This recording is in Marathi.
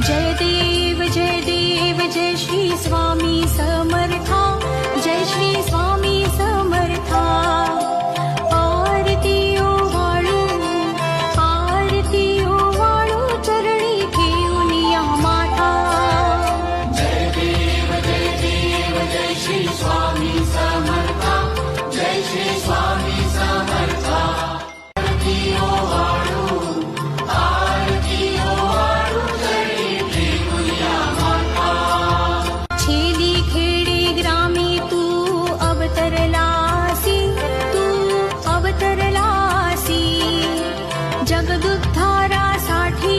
जय देव जय श्री स्वामी समर्था, जय श्री स्वामी समर्था। आरती ओवाळू चरणी घेऊन या माता। जय देव जय श्री स्वामी समर्था, जय श्री स्वामी समर्था। आरती ओवाळू चरणी घेऊन या माता। छेली खेडी ग्रामी तू अवतरलासी, जगदुद्धारासाठी